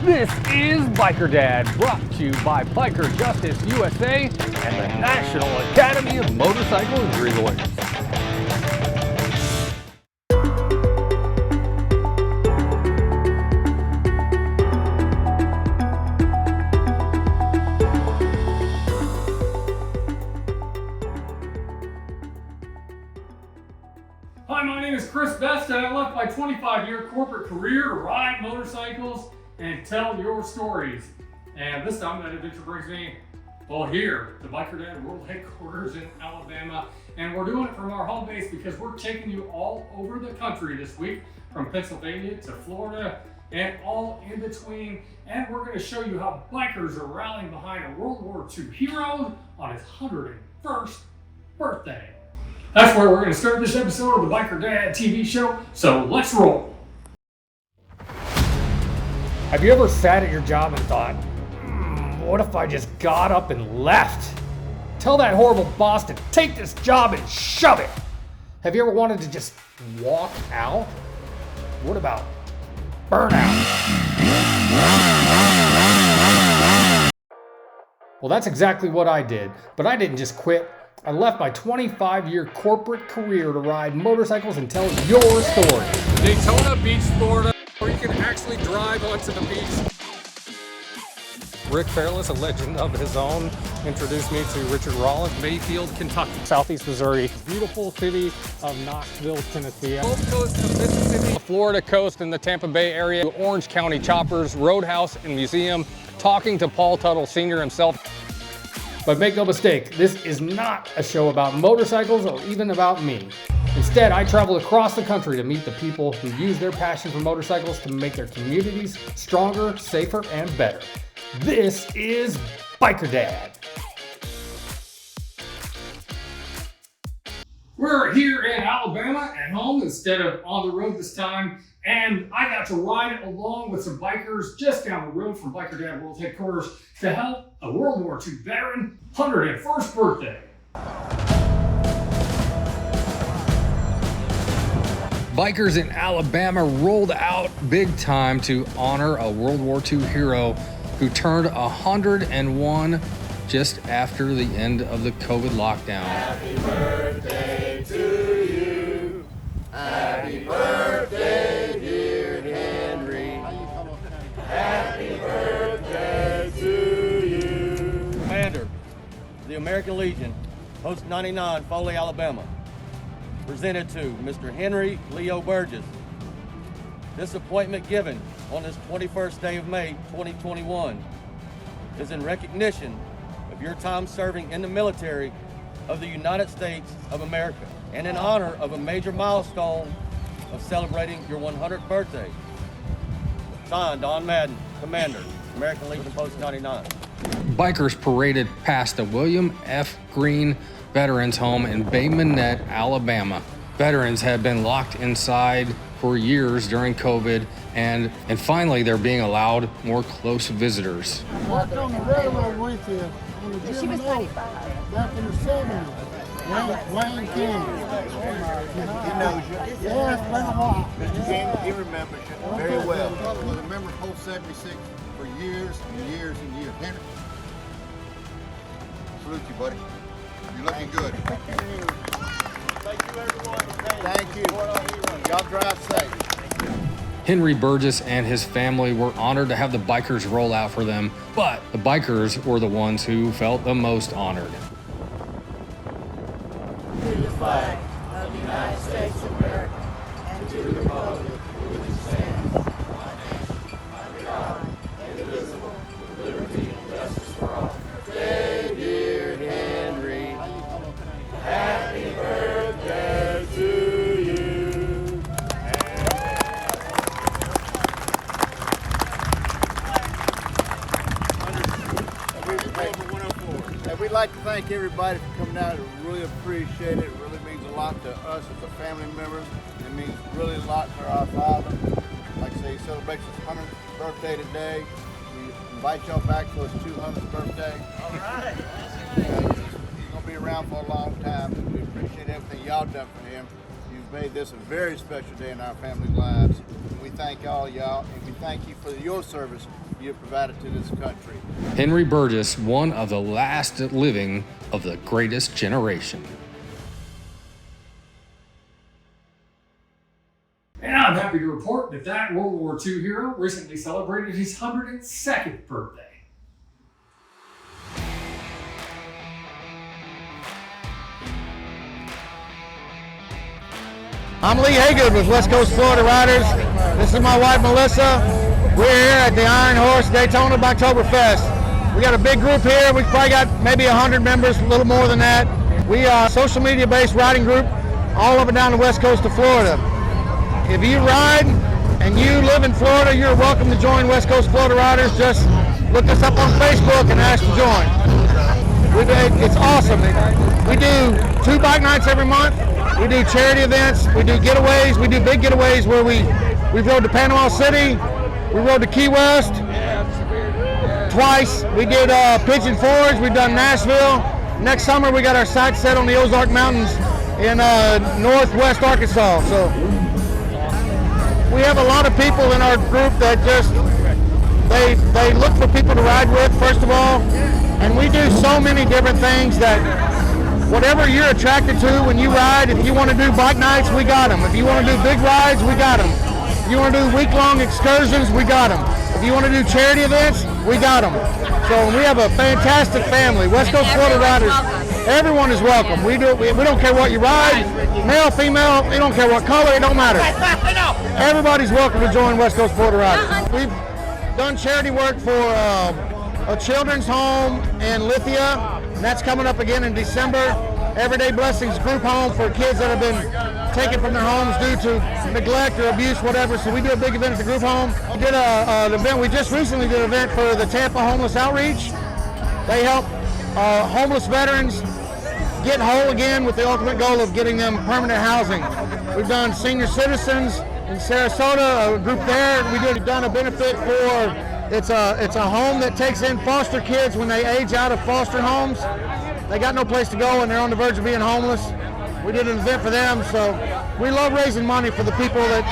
This is Biker Dad, brought to you by Biker Justice USA and the National Academy of Motorcycle Injury Lawyers. Hi, my name is Chris Best, and I left my 25-year corporate career to ride motorcycles and tell your stories. And this time that adventure brings me, well, here, the Biker Dad World Headquarters in Alabama. And we're doing it from our home base because we're taking you all over the country this week, from Pennsylvania to Florida and all in between. And we're going to show you how bikers are rallying behind a World War II hero on his 101st birthday. That's where we're going to start this episode of the Biker Dad TV show, so let's roll. Have you ever sat at your job and thought, what if I just got up and left? Tell that horrible boss to take this job and shove it. Have you ever wanted to just walk out? What about burnout? Well, that's exactly what I did, but I didn't just quit. I left my 25-year corporate career to ride motorcycles and tell your story. Daytona Beach, Florida, where you can actually drive onto the beach. Rick Fairless, a legend of his own, introduced me to Richard Rollins. Mayfield, Kentucky. Southeast Missouri, beautiful city of Knoxville, Tennessee. Gulf Coast of Mississippi. The Florida coast and the Tampa Bay area. Orange County Choppers, Roadhouse and Museum. Talking to Paul Tuttle Sr. himself. But make no mistake, this is not a show about motorcycles or even about me. Instead, I travel across the country to meet the people who use their passion for motorcycles to make their communities stronger, safer, and better. This is Biker Dad. We're here in Alabama at home instead of on the road this time, and I got to ride along with some bikers just down the road from Biker Dad World Headquarters to help a World War II veteran 101st birthday. Bikers in Alabama rolled out big time to honor a World War II hero who turned 101 just after the end of the COVID lockdown. Happy birthday to you. Happy birthday, dear Henry. Happy birthday to you. Commander, the American Legion, Post 99, Foley, Alabama. Presented to Mr. Henry Leo Burgess. This appointment given on this 21st day of May 2021 is in recognition of your time serving in the military of the United States of America and in honor of a major milestone of celebrating your 100th birthday. Signed, Don Madden, Commander, American Legion Post 99. Bikers paraded past the William F. Green Veterans Home in Bay Minette, Alabama. Veterans had been locked inside for years during COVID, and finally they're being allowed more close visitors. I walked on the railroad with you on the She was German 25. back in the 70s. Wayne King. He knows you. Yeah, it's been a while. Mr. King, he remembers you very well. Was a member of Post 76 for years and years and years. Henry, salute you, buddy. You're looking good. Thank you, everyone. Thank you. Y'all drive safe. Henry Burgess and his family were honored to have the bikers roll out for them, but the bikers were the ones who felt the most honored. To the flag of the United States of America and to the republic for which it stands, one nation, under God, indivisible, with liberty and justice for all. Birthday, dear Henry. Happy birthday to you. And we'd like to thank everybody for coming out. We really appreciate it. It really means a lot to us as a family members. It means really a lot to our father. Like I say, he celebrates his 100th birthday today. We invite y'all back for his 200th birthday. All right. He's going to be around for a long time. We appreciate everything y'all done for him. You've made this a very special day in our family lives. And we thank all y'all, and we thank you for your service you've provided to this country. Henry Burgess, one of the last living of the greatest generation. And I'm happy to report that that World War II hero recently celebrated his 102nd birthday. I'm Lee Haygood with West Coast Florida Riders. This is my wife Melissa. We're here at the Iron Horse Daytona Biketoberfest. We got a big group here. We've probably got maybe 100 members, a little more than that. We are a social media based riding group all up and down the west coast of Florida. If you ride and you live in Florida, you're welcome to join West Coast Florida Riders. Just look us up on Facebook and ask to join. It's awesome. We do 2 bike nights every month. We do charity events. We do getaways. We do big getaways where we rode to Panama City. We rode to Key West twice. We did Pigeon Forge. We've done Nashville. Next summer we got our sights set on the Ozark Mountains in northwest Arkansas. So we have a lot of people in our group that just they look for people to ride with, first of all, and we do so many different things that whatever you're attracted to when you ride. If you want to do bike nights, we got them. If you want to do big rides, we got them. If you want to do week-long excursions, we got them. If you want to do charity events, we got them. So we have a fantastic family. West Coast Florida Riders, everyone is welcome. We don't care what you ride, male, female, we don't care what color, it don't matter. Everybody's welcome to join West Coast Florida Riders. We've done charity work for a children's home in Lithia. And that's coming up again in December. Everyday Blessings group home for kids that have been taken from their homes due to neglect or abuse, whatever. So we do a big event at the group home. We did an event, we just recently did an event for the Tampa Homeless Outreach. They help homeless veterans get whole again with the ultimate goal of getting them permanent housing. We've done senior citizens in Sarasota, a group there. We've done a benefit for It's a home that takes in foster kids when they age out of foster homes. They got no place to go and they're on the verge of being homeless. We did an event for them, so we love raising money for the people that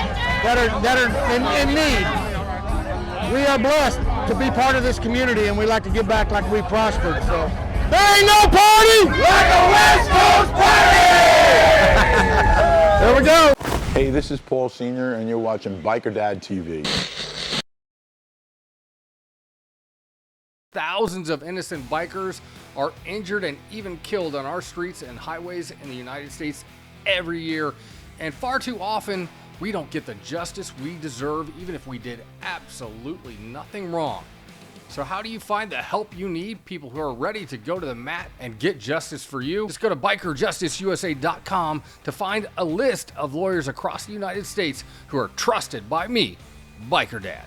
are in need. We are blessed to be part of this community, and we like to give back like we prospered. So there ain't no party like a West Coast party. There we go. Hey, this is Paul Sr., and you're watching Biker Dad TV. Thousands of innocent bikers are injured and even killed on our streets and highways in the United States every year. And far too often, we don't get the justice we deserve, even if we did absolutely nothing wrong. So how do you find the help you need? People who are ready to go to the mat and get justice for you? Just go to bikerjusticeusa.com to find a list of lawyers across the United States who are trusted by me, Biker Dad.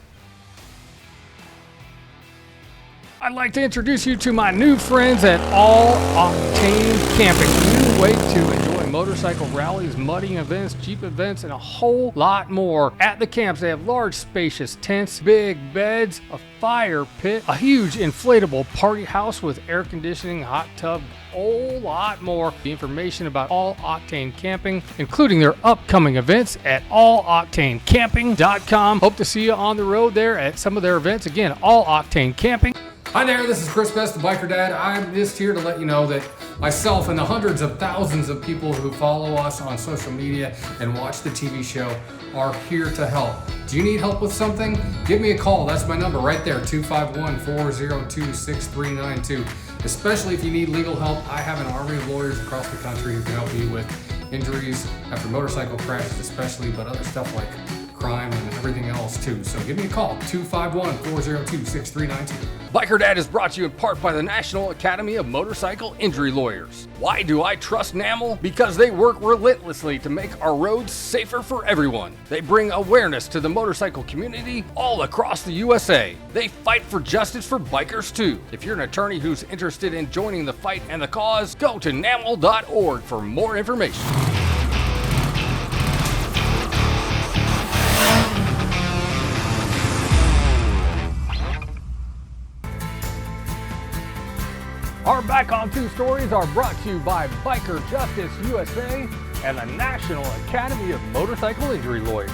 I'd like to introduce you to my new friends at All Octane Camping. A new way to enjoy motorcycle rallies, mudding events, Jeep events, and a whole lot more. At the camps, they have large, spacious tents, big beds, a fire pit, a huge inflatable party house with air conditioning, hot tub, a whole lot more. The information about All Octane Camping, including their upcoming events at alloctanecamping.com. Hope to see you on the road there at some of their events. Again, All Octane Camping. Hi there, this is Chris Best, the Biker Dad. I'm just here to let you know that myself and the hundreds of thousands of people who follow us on social media and watch the TV show are here to help. Do you need help with something? Give me a call. That's my number right there, 251-402-6392. Especially if you need legal help, I have an army of lawyers across the country who can help you with injuries after motorcycle crashes especially, but other stuff like crime and everything else too. So give me a call, 251-402-6392. Biker Dad is brought to you in part by the National Academy of Motorcycle Injury Lawyers. Why do I trust NAML? Because they work relentlessly to make our roads safer for everyone. They bring awareness to the motorcycle community all across the USA. They fight for justice for bikers too. If you're an attorney who's interested in joining the fight and the cause, go to naml.org for more information. Our Back on Two stories are brought to you by Biker Justice USA and the National Academy of Motorcycle Injury Lawyers.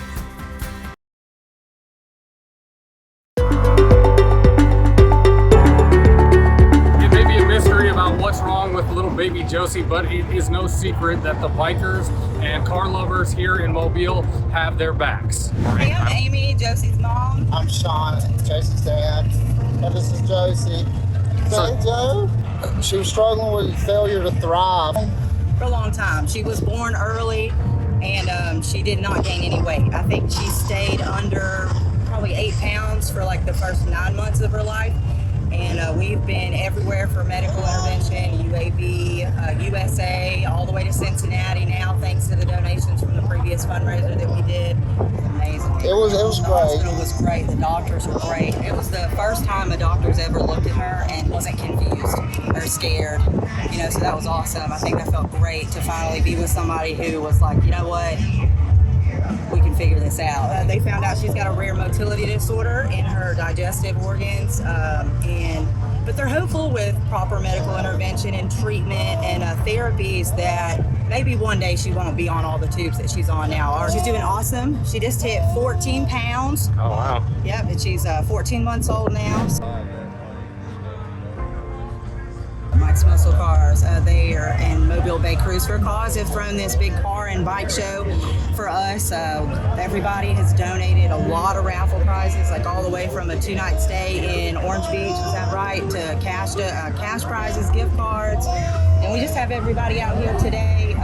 Josie, but it is no secret that the bikers and car lovers here in Mobile have their backs. Hey, I'm Amy, Josie's mom. I'm Sean, Josie's dad. And this is Josie. Say, Joe, she was struggling with failure to thrive. For a long time. She was born early and she did not gain any weight. I think she stayed under probably 8 pounds for like the first 9 months of her life. And we've been everywhere for medical intervention, UAB, USA, all the way to Cincinnati now, thanks to the donations from the previous fundraiser that we did. Amazing. It was The great. hospital was great. The doctors were great. It was the first time a doctor's ever looked at her and wasn't confused or scared. You know, so that was awesome. I think that felt great to finally be with somebody who was like, you know what, we can figure this out. They found out she's got a rare motility disorder in her digestive organs, but they're hopeful with proper medical intervention and treatment and therapies that maybe one day she won't be on all the tubes that she's on now. She's doing awesome. She just hit 14 pounds. Oh, wow. Yep, and she's 14 months old now. Mike's Muscle Cars, they are in Mobile Bay Cruise for a Cause. Have thrown this big car and bike show for us. Everybody has donated a lot of raffle prizes, like all the way from a 2-night stay in Orange Beach, is that right, to cash prizes, gift cards. And we just have everybody out here today,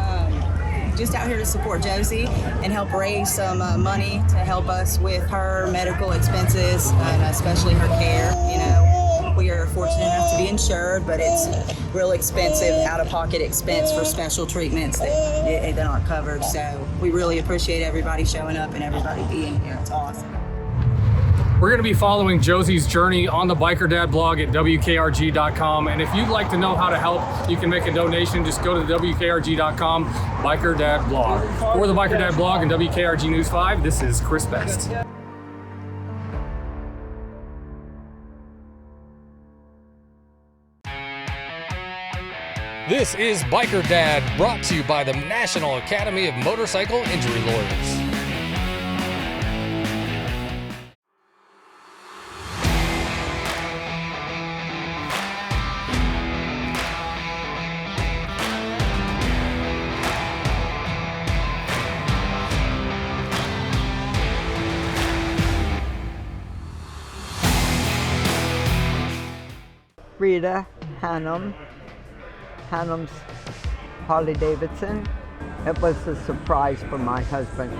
just out here to support Josie and help raise some money to help us with her medical expenses and especially her care, you know. We are fortunate enough to be insured, but it's real expensive, out-of-pocket expense for special treatments that aren't covered. So we really appreciate everybody showing up and everybody being here. It's awesome. We're going to be following Josie's journey on the Biker Dad blog at WKRG.com. And if you'd like to know how to help, you can make a donation. Just go to WKRG.com, Biker Dad blog. For the Biker Dad blog and WKRG News 5, this is Chris Best. This is Biker Dad, brought to you by the National Academy of Motorcycle Injury Lawyers. Rita Hannum's Harley Davidson. It was a surprise for my husband.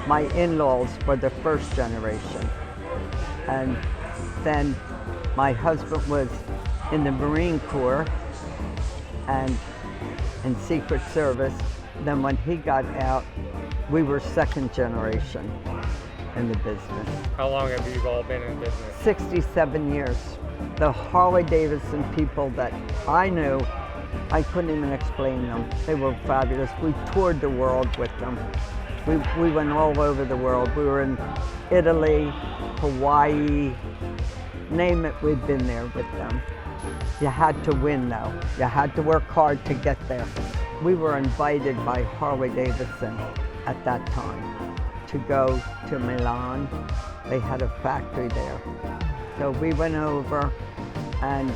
My in-laws were the first generation. And then my husband was in the Marine Corps and in Secret Service. Then when he got out, we were second generation in the business. How long have you all been in business? 67 years. The Harley Davidson people that I knew, I couldn't even explain them. They were fabulous. We toured the world with them. We went all over the world. We were in Italy, Hawaii, name it, we'd been there with them. You had to win though. You had to work hard to get there. We were invited by Harley Davidson at that time to go to Milan. They had a factory there. So we went over and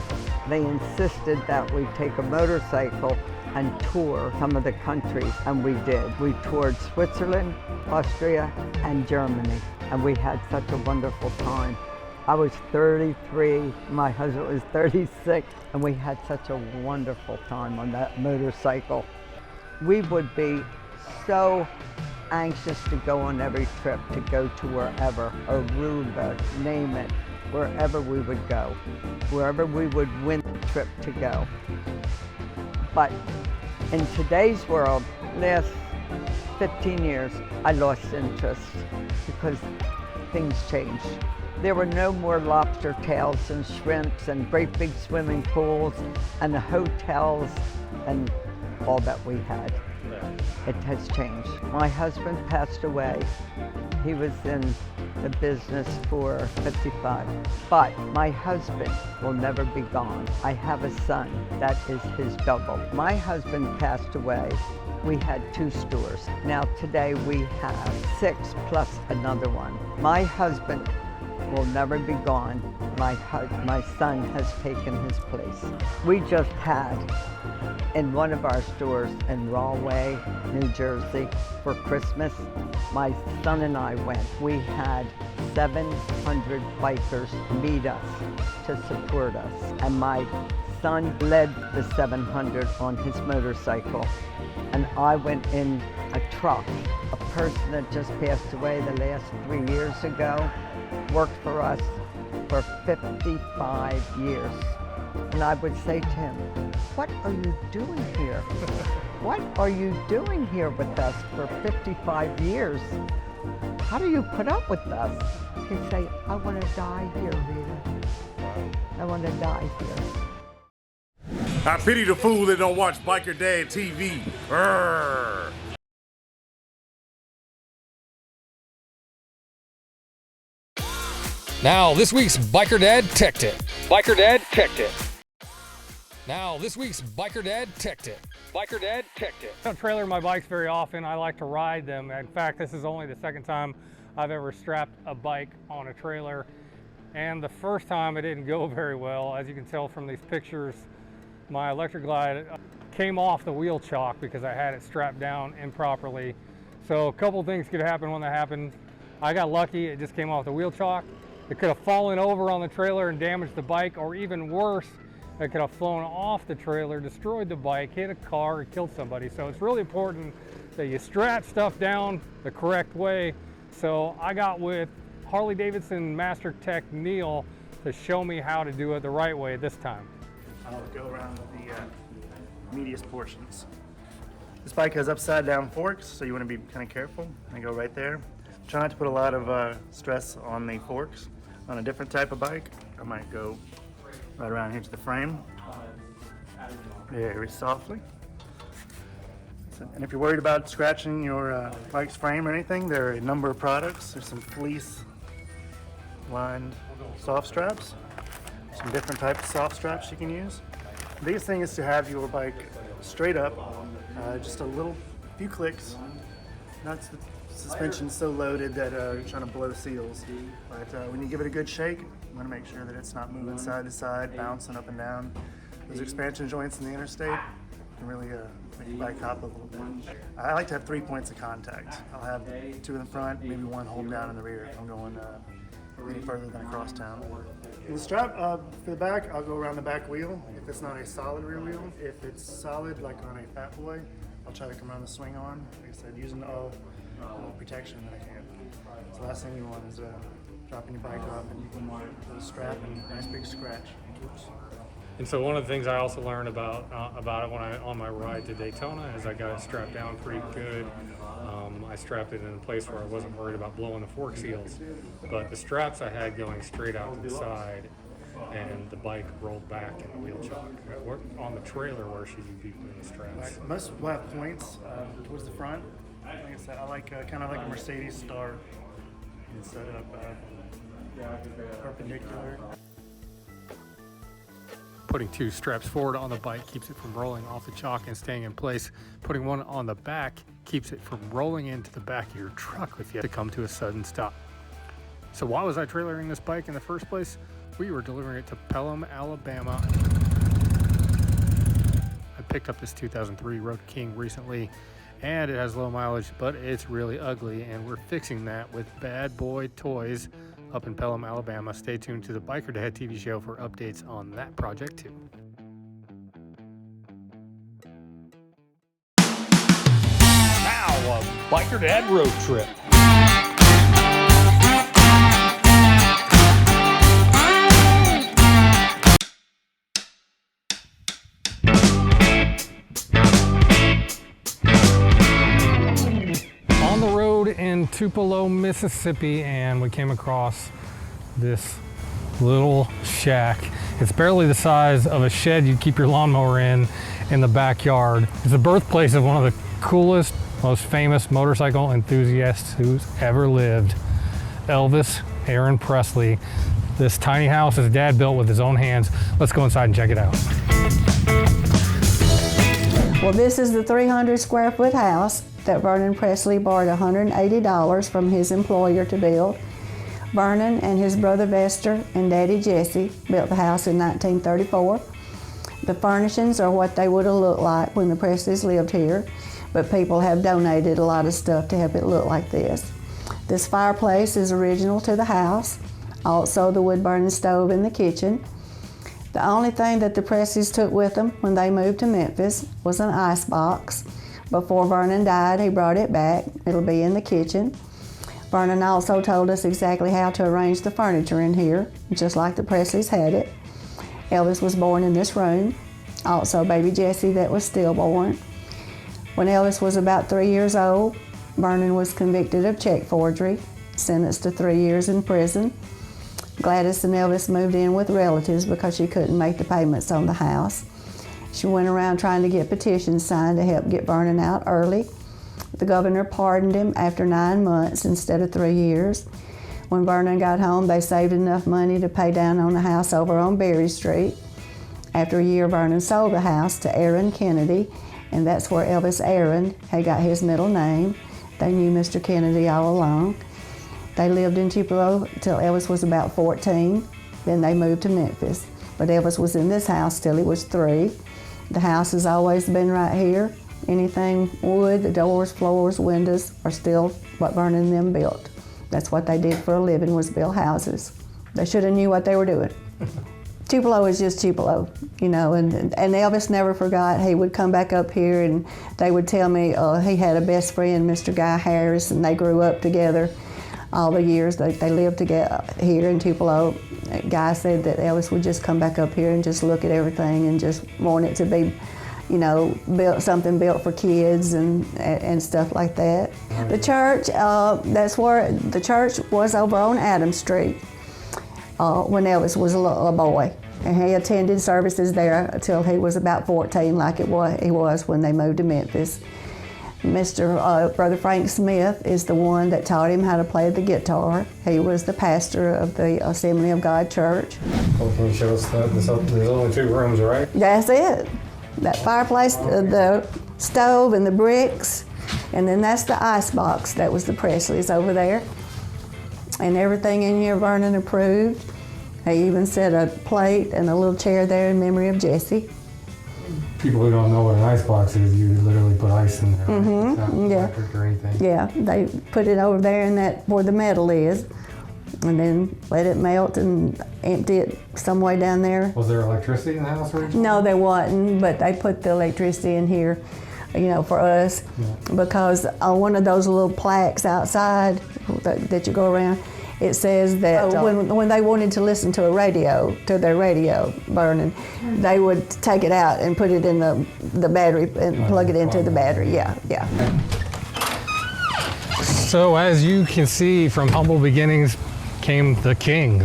they insisted that we take a motorcycle and tour some of the countries, and we did. We toured Switzerland, Austria, and Germany, and we had such a wonderful time. I was 33, my husband was 36, and we had such a wonderful time on that motorcycle. We would be so anxious to go on every trip, to go to wherever, Aruba, name it. Wherever we would go, wherever we would win the trip to go. But in today's world, last 15 years, I lost interest because things changed. There were no more lobster tails and shrimps and great big swimming pools and the hotels and all that we had. It has changed. My husband passed away. He was in the business for 55. But my husband will never be gone. I have a son that is his double. My husband passed away. We had 2 stores. Now today we have 6 plus another one. My husband will never be gone. My son has taken his place. We just had in one of our stores in Rahway, New Jersey, for Christmas, my son and I went. We had 700 bikers meet us to support us. And my son led the 700 on his motorcycle. And I went in a truck. A person that just passed away the last 3 years ago worked for us for 55 years. And I would say to him, "What are you doing here? What are you doing here with us for 55 years? How do you put up with us?" He'd say, "I want to die here, Rita. I want to die here." I pity the fool that don't watch Biker Dad TV. Urgh. Now, this week's Biker Dad Tech Tip. Biker Dad Tech Tip. Now, this week's Biker Dad Tech Tip. Biker Dad Tech Tip. I don't trailer my bikes very often. I like to ride them. In fact, this is only the second time I've ever strapped a bike on a trailer. And the first time it didn't go very well. As you can tell from these pictures, my electric glide came off the wheel chock because I had it strapped down improperly. So a couple things could happen when that happened. I got lucky, it just came off the wheel chock. It could have fallen over on the trailer and damaged the bike, or even worse, it could have flown off the trailer, destroyed the bike, hit a car, and killed somebody. So it's really important that you strap stuff down the correct way. So I got with Harley-Davidson Master Tech Neil to show me how to do it the right way this time. I'll go around the medius portions. This bike has upside down forks, so you want to be kind of careful. I go right there. Try not to put a lot of stress on the forks. On a different type of bike, I might go right around here to the frame, very softly. And if you're worried about scratching your bike's frame or anything, there are a number of products. There's some fleece lined soft straps, some different types of soft straps you can use. The biggest thing is to have your bike straight up, just a few clicks. Not the suspension so loaded that you're trying to blow seals. But when you give it a good shake, you want to make sure that it's not moving side to side, bouncing up and down. Those expansion joints in the interstate can really make your bike hop a little bit. I like to have 3 points of contact. I'll have 2 in the front, maybe 1 holding down in the rear if I'm going any further than across town. The strap for the back, I'll go around the back wheel if it's not a solid rear wheel. If it's solid, like on a Fat Boy, I'll try to come around the swing on. Like I said, using all protection that I can. So the last thing you want is dropping your bike off and you can put a strap and a nice big scratch. Oops. And so one of the things I also learned about it when on my ride to Daytona is I got it strapped down pretty good. I strapped it in a place where I wasn't worried about blowing the fork seals, but the straps I had going straight out to the side, and the bike rolled back in the wheel chock. On the trailer, where should you be putting the straps? Most will have points towards the front. Like I said, I like kind of like a Mercedes star instead of perpendicular. Putting 2 straps forward on the bike keeps it from rolling off the chock and staying in place. Putting one on the back keeps it from rolling into the back of your truck if you have to come to a sudden stop. So why was I trailering this bike in the first place? We were delivering it to Pelham, Alabama. I picked up this 2003 Road King recently, and it has low mileage, but it's really ugly, and we're fixing that with Bad Boy Toys up in Pelham, Alabama. Stay tuned to the Biker Dad TV show for updates on that project too. Now, a Biker Dad road trip. In Tupelo, Mississippi, and we came across this little shack. It's barely the size of a shed you'd keep your lawnmower in the backyard. It's the birthplace of one of the coolest, most famous motorcycle enthusiasts who's ever lived, Elvis Aaron Presley. This tiny house his dad built with his own hands. Let's go inside and check it out. Well, this is the 300 square foot house that Vernon Presley borrowed $180 from his employer to build. Vernon and his brother Vester and Daddy Jesse built the house in 1934. The furnishings are what they would have looked like when the Presleys lived here, but people have donated a lot of stuff to help it look like this. This fireplace is original to the house, also the wood-burning stove in the kitchen. The only thing that the Presleys took with them when they moved to Memphis was an ice box. Before Vernon died, he brought it back. It'll be in the kitchen. Vernon also told us exactly how to arrange the furniture in here, just like the Presleys had it. Elvis was born in this room, also baby Jesse that was stillborn. When Elvis was about 3 years old, Vernon was convicted of check forgery, sentenced to 3 years in prison. Gladys and Elvis moved in with relatives because she couldn't make the payments on the house. She went around trying to get petitions signed to help get Vernon out early. The governor pardoned him after 9 months instead of 3 years. When Vernon got home, they saved enough money to pay down on the house over on Berry Street. After a year, Vernon sold the house to Aaron Kennedy, and that's where Elvis Aaron had got his middle name. They knew Mr. Kennedy all along. They lived in Tupelo till Elvis was about 14. Then they moved to Memphis. But Elvis was in this house till he was 3. The house has always been right here. Anything wood, the doors, floors, windows are still what Vernon and them built. That's what they did for a living, was build houses. They should have knew what they were doing. Tupelo is just Tupelo, you know, and Elvis never forgot. He would come back up here and they would tell me he had a best friend, Mr. Guy Harris, and they grew up together all the years they lived together here in Tupelo. Guy said that Elvis would just come back up here and just look at everything and just want it to be, you know, something built for kids and stuff like that. The church, that's where the church was, over on Adams Street when Elvis was a boy. And he attended services there until he was about 14, like he was when they moved to Memphis. Brother Frank Smith is the one that taught him how to play the guitar. He was the pastor of the Assembly of God Church. Well, can you show us that? There's only 2 rooms, right? That's it. That fireplace, the stove and the bricks, and then that's the ice box. That was the Presleys over there. And everything in here Vernon approved. He even set a plate and a little chair there in memory of Jesse. People who don't know what an ice box is, you literally put ice in there, right? It's not electric or anything. Yeah, they put it over there in that where the metal is, and then let it melt and empty it some way down there. Was there electricity in the house originally? No, there wasn't, but they put the electricity in here, you know, for us, because on one of those little plaques outside that you go around, it says that when they wanted to listen to their radio burning, they would take it out and put it in the battery and plug it into the battery. Yeah. So as you can see, from humble beginnings came the king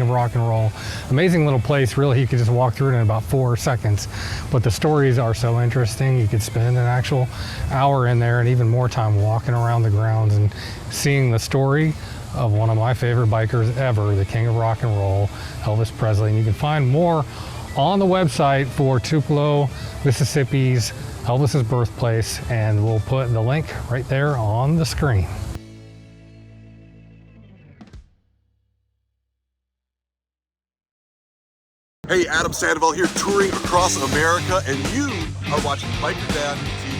of rock and roll. Amazing little place, really. You could just walk through it in about 4 seconds, but the stories are so interesting. You could spend an actual hour in there and even more time walking around the grounds and seeing the story of one of my favorite bikers ever, the king of rock and roll, Elvis Presley. And you can find more on the website for Tupelo, Mississippi's Elvis's birthplace, and we'll put the link right there on the screen. Hey, Adam Sandoval here, touring across America, and you are watching Biker Dad TV.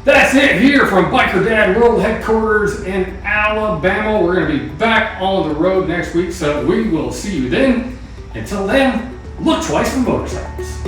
That's it here from Biker Dad World Headquarters in Alabama. We're going to be back on the road next week, so we will see you then. Until then, look twice for motorcycles.